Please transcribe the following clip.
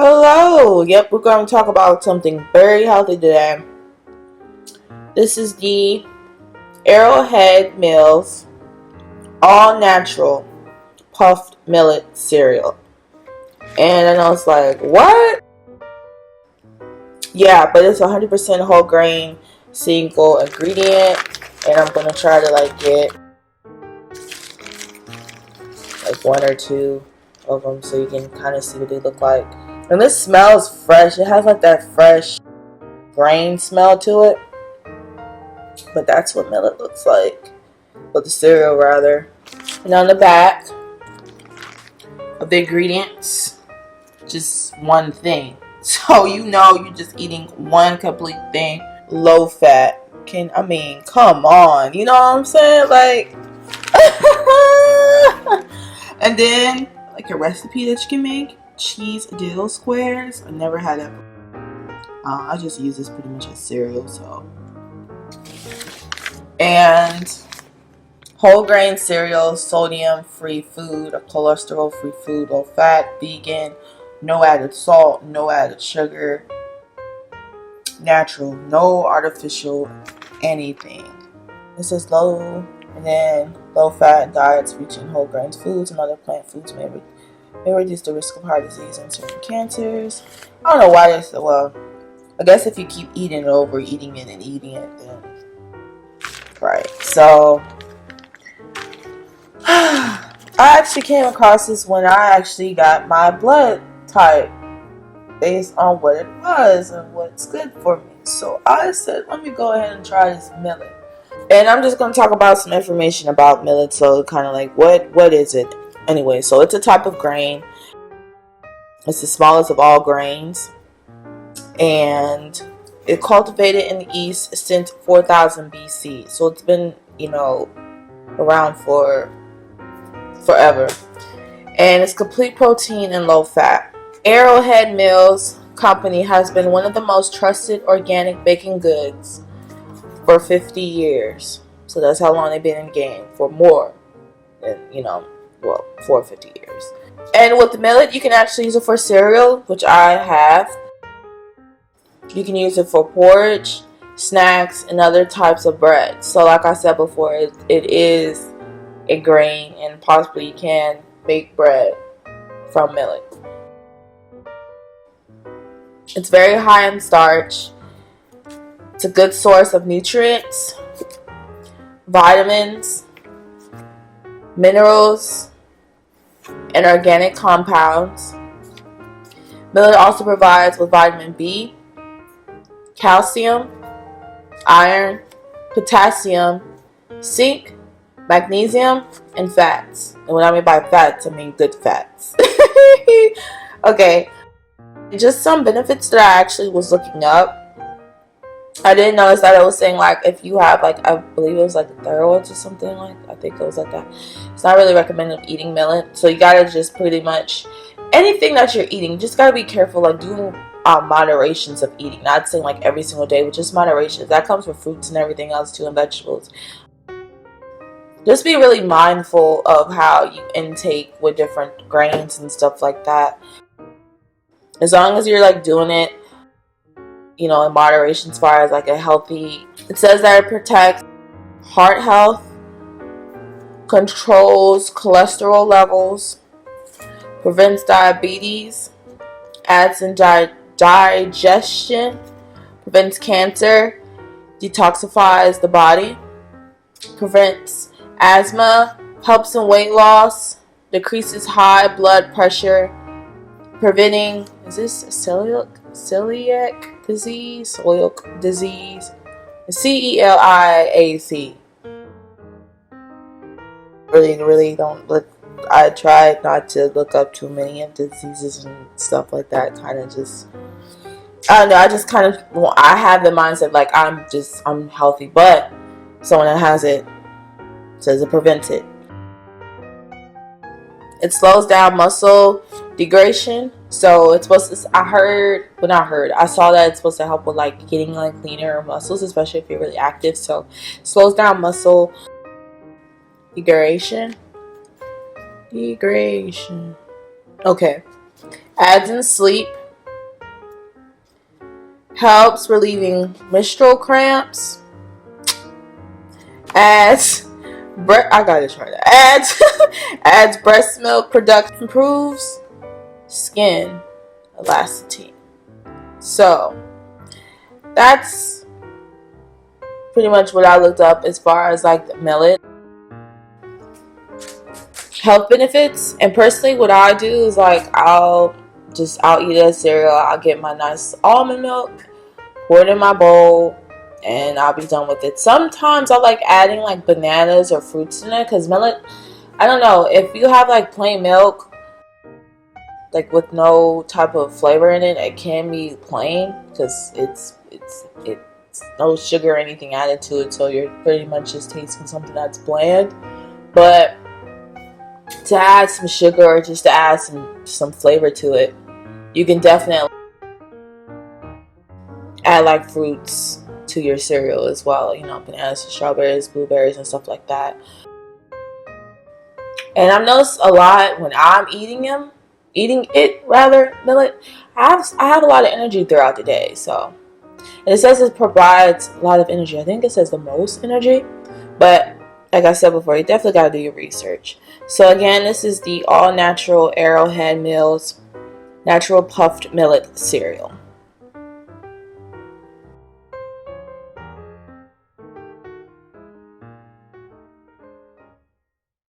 Hello! Yep, we're going to talk about something very healthy today. This is the Arrowhead Mills all natural puffed millet cereal. And I know it's like, what? Yeah, but it's 100% whole grain, single ingredient. And I'm going to try to get one or two of them so you can kind of see what they look like. And this smells fresh. It has that fresh grain smell to it. But that's what millet looks like. But the cereal rather. And on the back of the ingredients, just one thing. So you're just eating one complete thing. Low fat. Come on. You know what I'm saying? And then a recipe that you can make. Cheese dill squares. I never had that. I just use this pretty much as cereal. And whole grain cereal, sodium free food, cholesterol free food, low fat, vegan, no added salt, no added sugar, natural, no artificial anything. This is low fat diets reaching whole grain foods and other plant foods may reduce the risk of heart disease and certain cancers. I don't know why this. Well, I guess if you keep eating it, overeating it, and eating it, then right. So I actually came across this when I actually got my blood type based on what it was and what's good for me. So I said, let me go ahead and try this millet. And I'm just going to talk about some information about millet. So kind of what is it? Anyway, so it's a type of grain. It's the smallest of all grains. And it cultivated in the East since 4000 BC. So it's been, around for forever. And it's complete protein and low fat. Arrowhead Mills Company has been one of the most trusted organic baking goods for 50 years. So that's how long they've been in game, for more than, for 50 years. And with the millet, you can actually use it for cereal, which I have. You can use it for porridge, snacks, and other types of bread. So like I said before, it is a grain, and possibly you can bake bread from millet. It's very high in starch. It's a good source of nutrients, vitamins, minerals, and organic compounds. Millet also provides with vitamin B, calcium, iron, potassium, zinc, magnesium, and fats. And what I mean by fats, I mean good fats. Okay. Just some benefits that I actually was looking up. I didn't notice that it was saying if you have I believe it was thyroid or something I think it was that. It's not really recommended eating millet. So you gotta just pretty much anything that you're eating, just gotta be careful doing moderations of eating. Not saying every single day, but just moderations. That comes with fruits and everything else too, and vegetables. Just be really mindful of how you intake with different grains and stuff like that. As long as you're doing it, in moderation as far as a healthy. It says that it protects heart health, controls cholesterol levels, prevents diabetes, aids in digestion, prevents cancer, detoxifies the body, prevents asthma, helps in weight loss, decreases high blood pressure, preventing, is this celiac disease? Celiac disease. CELIAC. Really don't look. I tried not to look up too many diseases and stuff like that. Kind of just, I don't know. I have the mindset I'm healthy, but someone that has it says it prevents it. It slows down muscle degradation. So it's supposed to, I saw that it's supposed to help with getting leaner muscles, especially if you're really active. So it slows down muscle degradation. Okay. Adds in sleep, helps relieving menstrual cramps. Adds I gotta try that. Adds breast milk production, improves skin elasticity. So that's pretty much what I looked up as far as like the millet health benefits. And personally, what I do is like I'll eat a cereal. I'll get my nice almond milk, pour it in my bowl, and I'll be done with it. Sometimes I like adding like bananas or fruits in it because millet, I don't know, if you have like plain milk like with no type of flavor in it, it can be plain because it's no sugar or anything added to it, so you're pretty much just tasting something that's bland. But to add some sugar or just to add some flavor to it, you can definitely add like fruits to your cereal as well, you know, bananas, strawberries, blueberries, and stuff like that. And I've noticed a lot when I'm eating it, millet, I have a lot of energy throughout the day. So, and it says it provides a lot of energy. I think it says the most energy, but like I said before, you definitely got to do your research. So again, this is the all natural Arrowhead Mills natural puffed millet cereal.